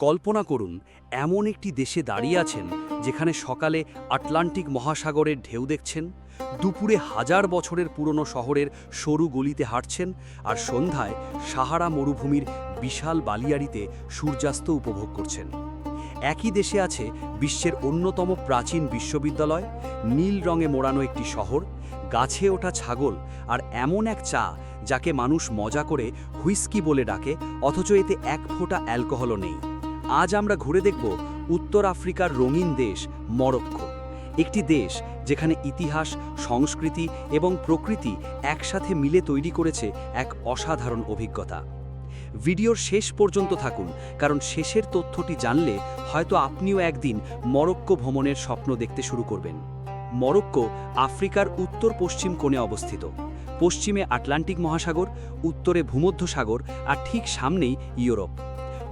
কল্পনা করুন এমন একটি দেশে দাঁড়িয়ে আছেন যেখানে সকালে আটলান্টিক মহাসাগরের ঢেউ দেখছেন, দুপুরে হাজার বছরের পুরনো শহরের সরু গলিতে হাঁটছেন, আর সন্ধ্যায় সাহারা মরুভূমির বিশাল বালিয়াড়িতে সূর্যাস্ত উপভোগ করছেন। একই দেশে আছে বিশ্বের অন্যতম প্রাচীন বিশ্ববিদ্যালয়, নীল রঙে মোড়ানো একটি শহর, গাছে ওঠা ছাগল, আর এমন এক চা যাকে মানুষ মজা করে হুইস্কি বলে ডাকে, অথচ এতে এক ফোঁটা অ্যালকোহলও নেই। আজ আমরা ঘুরে দেখব উত্তর আফ্রিকার রঙিন দেশ মরক্কো, একটি দেশ যেখানে ইতিহাস, সংস্কৃতি এবং প্রকৃতি একসাথে মিলে তৈরি করেছে এক অসাধারণ অভিজ্ঞতা। ভিডিওর শেষ পর্যন্ত থাকুন, কারণ শেষের তথ্যটি জানলে হয়তো আপনিও একদিন মরক্কো ভ্রমণের স্বপ্ন দেখতে শুরু করবেন। মরক্কো আফ্রিকার উত্তর পশ্চিম কোণে অবস্থিত। পশ্চিমে আটলান্টিক মহাসাগর, উত্তরে ভূমধ্যসাগর, আর ঠিক সামনেই ইউরোপ।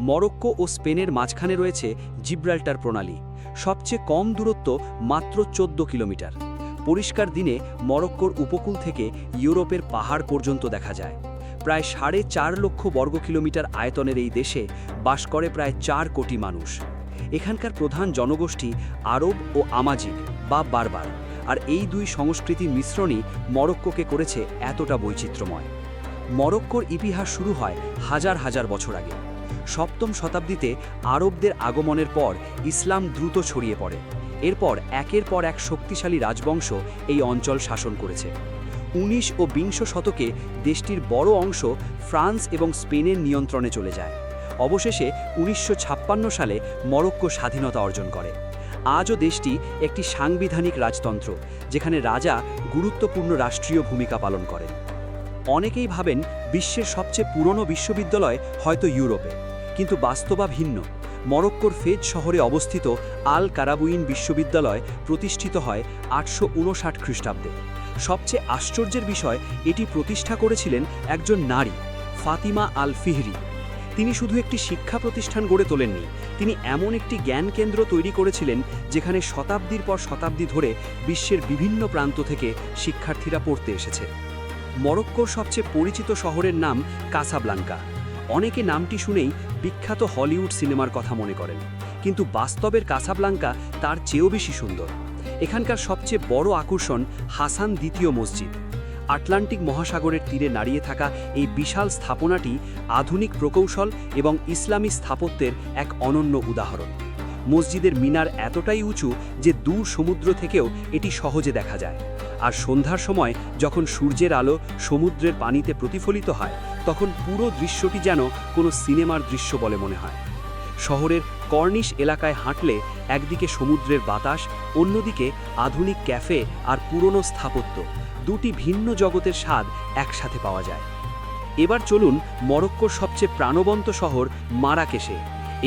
মরক্কো ও স্পেনের মাঝখানে রয়েছে জিব্রাল্টার প্রণালী। সবচেয়ে কম দূরত্ব মাত্র 14 কিলোমিটার। পরিষ্কার দিনে মরক্কোর উপকূল থেকে ইউরোপের পাহাড় পর্যন্ত দেখা যায়। প্রায় 4.5 লক্ষ বর্গ কিলোমিটার আয়তনের এই দেশে বাস করে প্রায় 4 কোটি মানুষ। এখানকার প্রধান জনগোষ্ঠী আরব ও আমাজিগ বা বারবার, আর এই দুই সংস্কৃতির মিশ্রণই মরক্কোকে করেছে এতটা বৈচিত্র্যময়। মরক্কোর ইতিহাস শুরু হয় হাজার হাজার বছর আগে। 7ম শতাব্দীতে আরবদের আগমনের পর ইসলাম দ্রুত ছড়িয়ে পড়ে। এরপর একের পর এক শক্তিশালী রাজবংশ এই অঞ্চল শাসন করেছে। 19 ও 20 শতকে দেশটির বড় অংশ ফ্রান্স এবং স্পেনের নিয়ন্ত্রণে চলে যায়। অবশেষে 1956 সালে মরক্কো স্বাধীনতা অর্জন করে। আজও দেশটি একটি সাংবিধানিক রাজতন্ত্র, যেখানে রাজা গুরুত্বপূর্ণ রাষ্ট্রীয় ভূমিকা পালন করেন। অনেকেই ভাবেন বিশ্বের সবচেয়ে পুরনো বিশ্ববিদ্যালয় হয়তো ইউরোপে, কিন্তু বাস্তবা ভিন্ন। মরক্কোর ফেজ শহরে অবস্থিত আল কারাবুইন বিশ্ববিদ্যালয় প্রতিষ্ঠিত হয় 859 খ্রিস্টাব্দে। সবচেয়ে আশ্চর্যের বিষয়, এটি প্রতিষ্ঠা করেছিলেন একজন নারী, ফাতিমা আল ফিহরি। তিনি শুধু একটি শিক্ষা প্রতিষ্ঠান গড়ে তোলেননি, তিনি এমন একটি জ্ঞান কেন্দ্র তৈরি করেছিলেন যেখানে শতাব্দীর পর শতাব্দী ধরে বিশ্বের বিভিন্ন প্রান্ত থেকে শিক্ষার্থীরা পড়তে এসেছে। মরক্কোর সবচেয়ে পরিচিত শহরের নাম কাসাব্লাঙ্কা। অনেকে নামটি শুনেই বিখ্যাত হলিউড সিনেমার কথা মনে করেন, কিন্তু বাস্তবের কাসাব্লাঙ্কা তার চেয়েও বেশি সুন্দর। এখানকার সবচেয়ে বড় আকর্ষণ হাসান দ্বিতীয় মসজিদ। আটলান্টিক মহাসাগরের তীরে দাঁড়িয়ে থাকা এই বিশাল স্থাপনাটি আধুনিক প্রকৌশল এবং ইসলামী স্থাপত্যের এক অনন্য উদাহরণ। মসজিদের মিনার এতটাই উঁচু যে দূর সমুদ্র থেকেও এটি সহজে দেখা যায়, আর সন্ধ্যার সময় যখন সূর্যের আলো সমুদ্রের পানিতে প্রতিফলিত হয়, তখন পুরো দৃশ্যটি যেন কোনো সিনেমার দৃশ্য বলে মনে হয়। শহরের কর্নিশ এলাকায় হাঁটলে একদিকে সমুদ্রের বাতাস, অন্যদিকে আধুনিক ক্যাফে আর পুরনো স্থাপত্য, দুটি ভিন্ন জগতের স্বাদ একসাথে পাওয়া যায়। এবার চলুন মরক্কোর সবচেয়ে প্রাণবন্ত শহর মারাকেশে।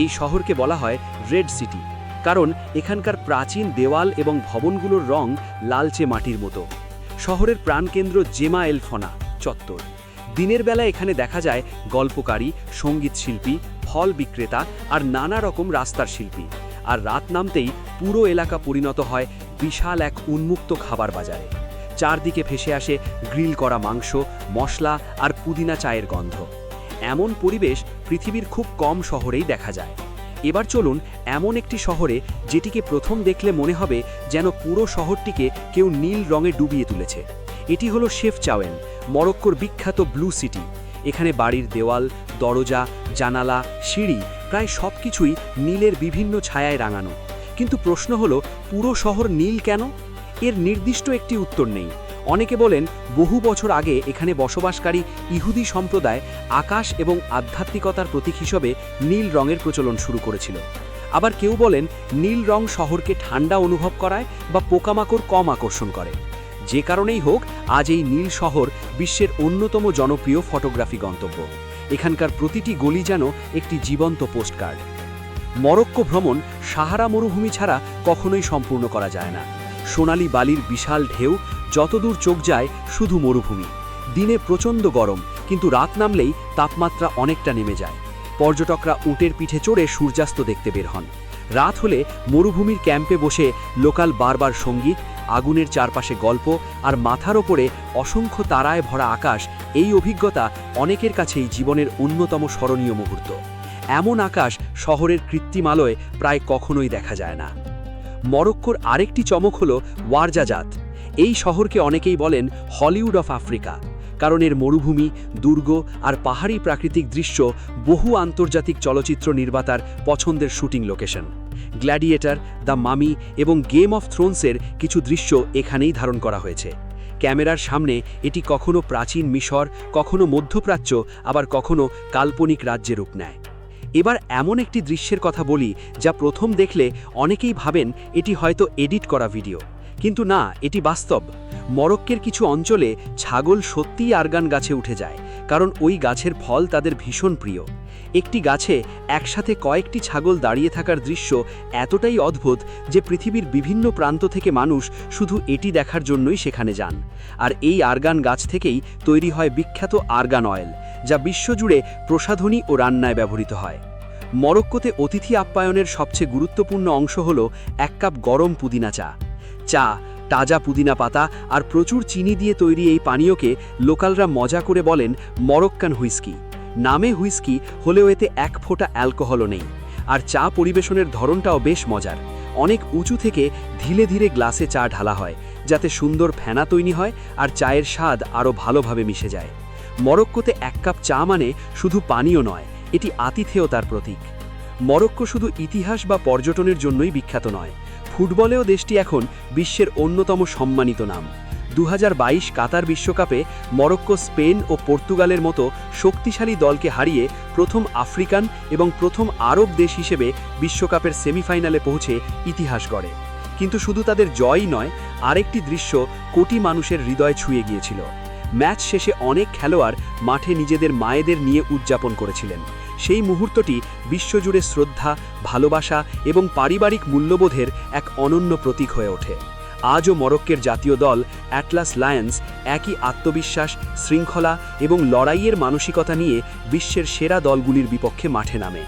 এই শহরকে বলা হয় রেড সিটি, কারণ এখানকার প্রাচীন দেওয়াল এবং ভবনগুলোর রং লালচে মাটির মতো। শহরের প্রাণকেন্দ্র জেমা এল ফনা চত্বর। দিনের বেলা এখানে দেখা যায় গল্পকারী, সঙ্গীত শিল্পী, ফল বিক্রেতা আর নানা রকম রাস্তার শিল্পী। আর রাত নামতেই পুরো এলাকা পরিণত হয় বিশাল এক উন্মুক্ত খাবার বাজারে। চারদিকে ভেসে আসে গ্রিল করা মাংস, মশলা আর পুদিনা চায়ের গন্ধ। এমন পরিবেশ পৃথিবীর খুব কম শহরেই দেখা যায়। এবার চলুন এমন একটি শহরে যেটিকে প্রথম দেখলে মনে হবে যেন পুরো শহরটিকে কেউ নীল রঙে ডুবিয়ে তুলেছে। এটি হলো শেফচাওয়েন, মরক্কোর বিখ্যাত ব্লু সিটি। এখানে বাড়ির দেওয়াল, দরজা, জানালা, সিঁড়ি প্রায় সব কিছুই নীলের বিভিন্ন ছায়ায় রাঙানো। কিন্তু প্রশ্ন হলো, পুরো শহর নীল কেন? এর নির্দিষ্ট একটি উত্তর নেই। অনেকে বলেন বহু বছর আগে এখানে বসবাসকারী ইহুদি সম্প্রদায় আকাশ এবং আধ্যাত্মিকতার প্রতীক হিসেবে নীল রঙের প্রচলন শুরু করেছিল। আবার কেউ বলেন নীল রং শহরকে ঠান্ডা অনুভব করায় বা পোকামাকড় কম আকর্ষণ করে। যে কারণেই হোক, আজ এই নীল শহর বিশ্বের অন্যতম জনপ্রিয় ফটোগ্রাফি গন্তব্য। এখানকার প্রতিটি গলি যেন একটি জীবন্ত পোস্টকার্ড। মরক্কো ভ্রমণ সাহারা মরুভূমি ছাড়া কখনোই সম্পূর্ণ করা যায় না। সোনালী বালির বিশাল ঢেউ, যতদূর চোখ যায় শুধু মরুভূমি। দিনে প্রচণ্ড গরম, কিন্তু রাত নামলেই তাপমাত্রা অনেকটা নেমে যায়। পর্যটকরা উটের পিঠে চড়ে সূর্যাস্ত দেখতে বের হন। রাত হলে মরুভূমির ক্যাম্পে বসে লোকাল বারবার সঙ্গীত, আগুনের চারপাশে গল্প আর মাথার ওপরে অসংখ্য তারায় ভরা আকাশ, এই অভিজ্ঞতা অনেকের কাছেই জীবনের অন্যতম স্মরণীয় মুহূর্ত। এমন আকাশ শহরের কৃত্রিম আলোয় প্রায় কখনোই দেখা যায় না। মরক্কোর আরেকটি চমক হল ওয়ারজাজাত। এই শহরকে অনেকেই বলেন হলিউড অফ আফ্রিকা, কারণ এর মরুভূমি, দুর্গ আর পাহাড়ি প্রাকৃতিক দৃশ্য বহু আন্তর্জাতিক চলচ্চিত্র নির্মাতার পছন্দের শুটিং লোকেশন। গ্ল্যাডিয়েটর, দ্য মামি এবং গেম অফ থ্রোনসের কিছু দৃশ্য এখানেই ধারণ করা হয়েছে। ক্যামেরার সামনে এটি কখনো প্রাচীন মিশর, কখনো মধ্যপ্রাচ্য, আবার কখনো কাল্পনিক রাজ্যে রূপ নেয়। এবার এমন একটি দৃশ্যের কথা বলি যা প্রথম দেখলে অনেকেই ভাবেন এটি হয়তো এডিট করা ভিডিও, কিন্তু না, এটি বাস্তব। মরক্কোর কিছু অঞ্চলে ছাগল সত্যিই আরগান গাছে উঠে যায়, কারণ ওই গাছের ফল তাদের ভীষণ প্রিয়। একটি গাছে একসাথে কয়েকটি ছাগল দাঁড়িয়ে থাকার দৃশ্য এতটাই অদ্ভুত যে পৃথিবীর বিভিন্ন প্রান্ত থেকে মানুষ শুধু এটি দেখার জন্যই সেখানে যান। আর এই আরগান গাছ থেকেই তৈরি হয় বিখ্যাত আরগান অয়েল, যা বিশ্বজুড়ে প্রসাধনী ও রান্নায় ব্যবহৃত হয়। মরক্কোতে অতিথি আপ্যায়নের সবচেয়ে গুরুত্বপূর্ণ অংশ হল 1 কাপ গরম পুদিনা চা, তাজা পুদিনা পাতা আর প্রচুর চিনি দিয়ে তৈরি এই পানীয়কে লোকালরা মজা করে বলেন মরক্কান হুইস্কি। নামে হুইস্কি হলেও এতে 1 ফোঁটা অ্যালকোহলও নেই। আর চা পরিবেশনের ধরনটাও বেশ মজার। অনেক উঁচু থেকে ধীরে ধীরে গ্লাসে চা ঢালা হয়, যাতে সুন্দর ফেনা তৈরি হয় আর চায়ের স্বাদ আরও ভালোভাবে মিশে যায়। মরক্কোতে 1 কাপ চা মানে শুধু পানীয় নয়, এটি আতিথেয়তার প্রতীক। মরক্কো শুধু ইতিহাস বা পর্যটনের জন্যই বিখ্যাত নয়, ফুটবলেও দেশটি এখন বিশ্বের অন্যতম সম্মানিত নাম। 2022 কাতার বিশ্বকাপে মরক্কো স্পেন ও পর্তুগালের মতো শক্তিশালী দলকে হারিয়ে প্রথম আফ্রিকান এবং প্রথম আরব দেশ হিসেবে বিশ্বকাপের সেমিফাইনালে পৌঁছে ইতিহাস গড়ে। কিন্তু শুধু তাদের জয়ই নয়, আরেকটি দৃশ্য কোটি মানুষের হৃদয় ছুঁয়ে গিয়েছিল। ম্যাচ শেষে অনেক খেলোয়াড় মাঠে নিজেদের মায়েদের নিয়ে উদযাপন করেছিলেন। সেই মুহূর্তটি বিশ্বজুড়ে শ্রদ্ধা, ভালোবাসা এবং পারিবারিক মূল্যবোধের এক অনন্য প্রতীক হয়ে ওঠে। আজও মরক্কোর জাতীয় দল অ্যাটলাস লায়ন্স একই আত্মবিশ্বাস, শৃঙ্খলা এবং লড়াইয়ের মানসিকতা নিয়ে বিশ্বের সেরা দলগুলির বিপক্ষে মাঠে নামে।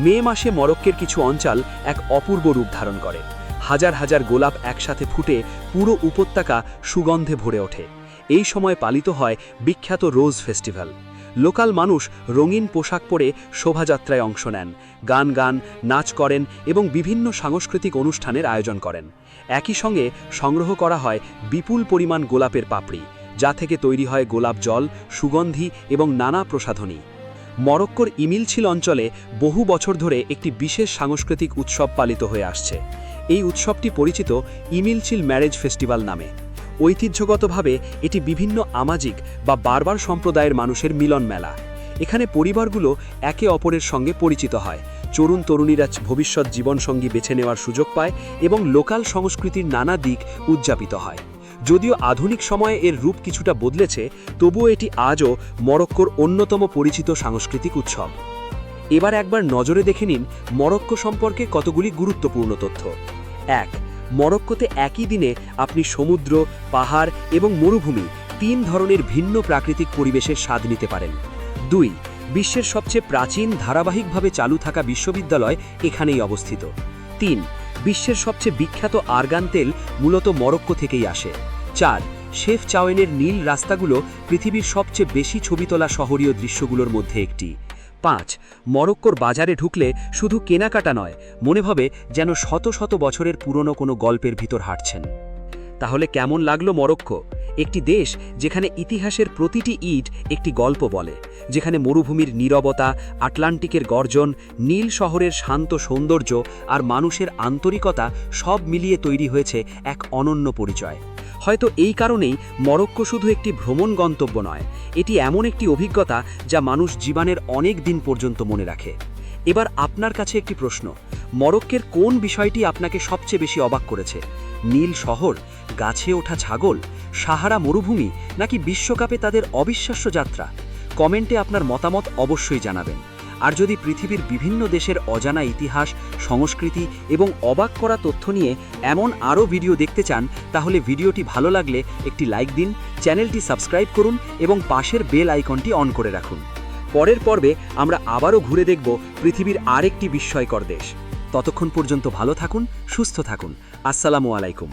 মে মাসে মরক্কোর কিছু অঞ্চল এক অপূর্ব রূপ ধারণ করে। হাজার হাজার গোলাপ একসাথে ফুটে পুরো উপত্যকা সুগন্ধে ভরে ওঠে। এই সময় পালিত হয় বিখ্যাত রোজ ফেস্টিভ্যাল। লোকাল মানুষ রঙিন পোশাক পরে শোভাযাত্রায় অংশ নেন, গান, নাচ করেন এবং বিভিন্ন সাংস্কৃতিক অনুষ্ঠানের আয়োজন করেন। একই সঙ্গে সংগ্রহ করা হয় বিপুল পরিমাণ গোলাপের পাপড়ি, যা থেকে তৈরি হয় গোলাপ জল, সুগন্ধি এবং নানা প্রসাধনী। মরক্কোর ইমিলচিল অঞ্চলে বহু বছর ধরে একটি বিশেষ সাংস্কৃতিক উৎসব পালিত হয়ে আসছে। এই উৎসবটি পরিচিত ইমিলচিল ম্যারেজ ফেস্টিভ্যাল নামে। ঐতিহ্যগতভাবে এটি বিভিন্ন আমাজিক বা বারবার সম্প্রদায়ের মানুষের মিলন মেলা। এখানে পরিবারগুলো একে অপরের সঙ্গে পরিচিত হয়, তরুণ-তরুণীরা ভবিষ্যৎ জীবনসঙ্গী বেছে নেওয়ার সুযোগ পায় এবং লোকাল সংস্কৃতির নানা দিক উদযাপিত হয়। যদিও আধুনিক সময়ে এর রূপ কিছুটা বদলেছে, তবুও এটি আজও মরক্কোর অন্যতম পরিচিত সাংস্কৃতিক উৎসব। এবার একবার নজরে দেখে নিন মরক্কো সম্পর্কে কতগুলি গুরুত্বপূর্ণ তথ্য। 1. মরক্কোতে একই দিনে আপনি সমুদ্র, পাহাড় এবং মরুভূমি 3 ধরনের ভিন্ন প্রাকৃতিক পরিবেশের স্বাদ নিতে পারেন। 2. বিশ্বের সবচেয়ে প্রাচীন ধারাবাহিকভাবে চালু থাকা বিশ্ববিদ্যালয় এখানেই অবস্থিত। 3. বিশ্বের সবচেয়ে বিখ্যাত আরগান তেল মূলত মরক্কো থেকেই আসে। 4. শেফ চাওয়েনের নীল রাস্তাগুলো পৃথিবীর সবচেয়ে বেশি ছবি তোলা শহরীয় দৃশ্যগুলোর মধ্যে একটি। 5. মরক্কোর বাজারে ঢুকলে শুধু কেনাকাটা নয়, মনে হবে যেন শত শত বছরের পুরনো কোনো গল্পের ভিতর হাঁটছেন। তাহলে কেমন লাগলো মরক্কো? একটি দেশ যেখানে ইতিহাসের প্রতিটি ইট একটি গল্প বলে, যেখানে মরুভূমির নীরবতা, আটলান্টিকের গর্জন, নীল শহরের শান্ত সৌন্দর্য আর মানুষের আন্তরিকতা সব মিলিয়ে তৈরি হয়েছে এক অনন্য পরিচয়। হয়তো এই কারণেই মরক্কো শুধু একটি ভ্রমণ গন্তব্য নয়, এটি এমন একটি অভিজ্ঞতা যা মানুষ জীবনের অনেক দিন পর্যন্ত মনে রাখে। এবার আপনার কাছে একটি প্রশ্ন, মরক্কোর কোন বিষয়টি আপনাকে সবচেয়ে বেশি অবাক করেছে? নীল শহর, গাছে ওঠা ছাগল, সাহারা মরুভূমি, নাকি বিশ্বকাপে তাদের অবিশ্বাস্য যাত্রা? কমেন্টে আপনার মতামত অবশ্যই জানাবেন। আর যদি পৃথিবীর বিভিন্ন দেশের অজানা ইতিহাস, সংস্কৃতি এবং অবাক করা তথ্য নিয়ে এমন আরও ভিডিও দেখতে চান, তাহলে ভিডিওটি ভালো লাগলে একটি লাইক দিন, চ্যানেলটি সাবস্ক্রাইব করুন এবং পাশের বেল আইকনটি অন করে রাখুন। পরের পর্বে আমরা আবারও ঘুরে দেখব পৃথিবীর আরেকটি বিস্ময়কর দেশ। ততক্ষণ পর্যন্ত ভালো থাকুন, সুস্থ থাকুন। আসসালামু আলাইকুম।